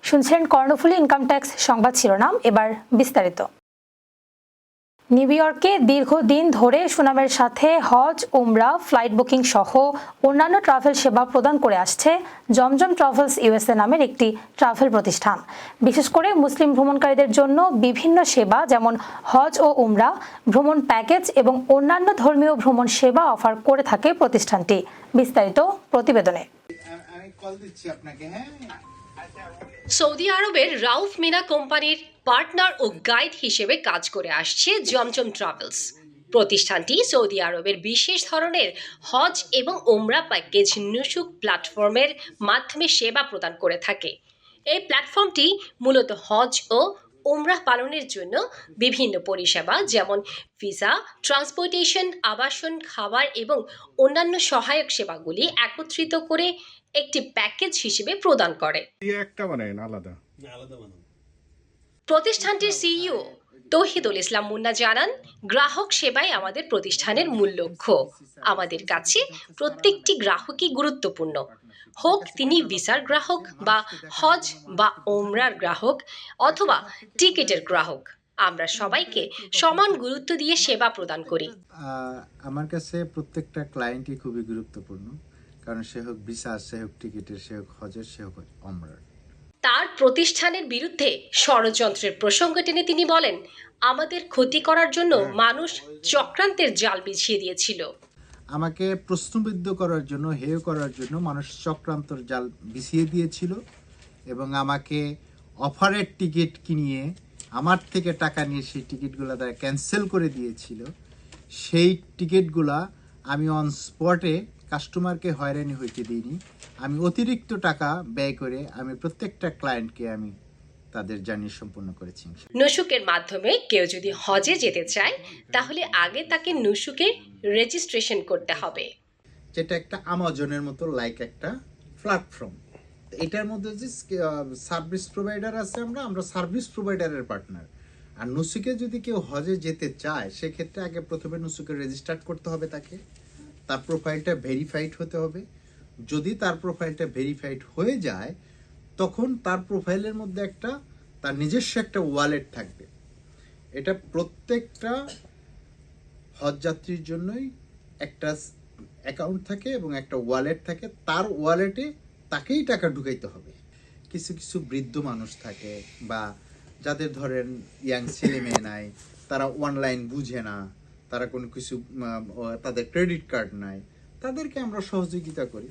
শুনছিলেন Karnaphuli income tax সংবাদ শিরোনাম। এবার বিস্তারিত। নিউ ইয়র্কে দীর্ঘদিন ধরে সুনামের সাথে হজ, উমরা, ফ্লাইট বুকিং সহ অন্যান্য ট্রাভেল সেবা প্রদান করে আসছে জমজম ট্রাভেলস ইউএসএ নামের একটি ট্রাভেল প্রতিষ্ঠান। বিশেষ করে মুসলিম ভ্রমণকারীদের জন্য বিভিন্ন সেবা যেমন হজ ও উমরা, ভ্রমণ প্যাকেজ এবং অন্যান্য ধর্মীয় ভ্রমণ সেবা অফার করে থাকে প্রতিষ্ঠানটি। বিস্তারিত প্রতিবেদনে। সৌদি আরবের রাউফ মিনা কোম্পানির পার্টনার ও গাইড হিসেবে কাজ করে আসছে জমজম ট্রাভেলস। প্রতিষ্ঠানটি সৌদি আরবের বিশেষ ধরনের হজ এবং ওমরা প্যাকেজ নুসুক প্ল্যাটফর্মের মাধ্যমে সেবা প্রদান করে থাকে। এই প্ল্যাটফর্মটি মূলত হজ ও ওমরাহ পালনের জন্য বিভিন্ন পরিষেবা যেমন ভিসা, ট্রান্সপোর্টেশন, আবাসন, খাবার এবং অন্যান্য সহায়ক সেবাগুলি একত্রিত করে একটি প্যাকেজ হিসেবে প্রদান করে। প্রতিষ্ঠানটির সিইও তৌহিদুল ইসলাম মুন্না জানান, গ্রাহক সেবাই আমাদের প্রতিষ্ঠানের মূল লক্ষ্য। আমাদের কাছে প্রত্যেকটি গ্রাহকই গুরুত্বপূর্ণ, হোক তিনি ভিসার গ্রাহক বা হজ বা ওমরার গ্রাহক অথবা টিকিটের গ্রাহক। আমরা সবাইকে সমান গুরুত্ব দিয়ে সেবা প্রদান করি। আমার কাছে প্রত্যেকটা ক্লায়েন্টই খুবই গুরুত্বপূর্ণ, কারণ সে হোক ভিসা, সে হোক টিকিটের, সে হোক হজের, সে হোক ওমরার। তার প্রতিষ্ঠানের বিরুদ্ধে ষড়যন্ত্রের প্রসঙ্গ টেনে তিনি বলেন, আমাদের ক্ষতি করার জন্য মানুষ চক্রান্তের জাল বিছিয়ে দিয়েছিল। আমাকে প্রশ্নবিদ্ধ করার জন্য, হেয় করার জন্য মানুষ চক্রান্তর জাল বিছিয়ে দিয়েছিল এবং আমাকে অফারের টিকিট কিনিয়ে আমার থেকে টাকা নিয়ে সেই টিকিটগুলো তারা ক্যান্সেল করে দিয়েছিল। সেই টিকিটগুলা আমি অন স্পটে কাস্টমারকে হয়রানি হইতে দিইনি। আমি অতিরিক্ত টাকা ব্যয় করে আমি প্রত্যেকটা ক্লায়েন্টকে আমি তাদের জার্নি সম্পূর্ণ করেছি। নুসুকের মাধ্যমে কেউ যদি হজে যেতে চায় তাহলে আগে তাকে নুসুকে রেজিস্ট্রেশন করতে হবে, যেটা একটা আমাজনের মতো লাইক একটা প্ল্যাটফর্ম। এটার মধ্যে যে সার্ভিস প্রোভাইডার আছে, আমরা সার্ভিস প্রোভাইডারের পার্টনার। আর নুসুকে যদি কেউ হজে যেতে চায় সেক্ষেত্রে আগে প্রথমে নুসুকে রেজিস্টার করতে হবে, তার প্রোফাইলটা ভেরিফাইড হতে হবে। যদি তার প্রোফাইলটা ভেরিফাইড হয়ে যায় তখন তার প্রোফাইলের মধ্যে তার নিজস্ব একটা ওয়ালেট থাকবে। এটা প্রত্যেকটা হজযাত্রীর জন্যই একটা অ্যাকাউন্ট থাকে এবং একটা ওয়ালেট থাকে। তার ওয়ালেটে তাকেই টাকা ঢুকাইতে হবে। কিছু কিছু বৃদ্ধ মানুষ থাকে বা যাদের ধরেন ইয়াং ছেলে মেয়ে নাই, তারা অনলাইন বুঝে না, তারা কোনো কিছু, তাদের ক্রেডিট কার্ড নাই, তাদেরকে আমরা সহযোগিতা করি।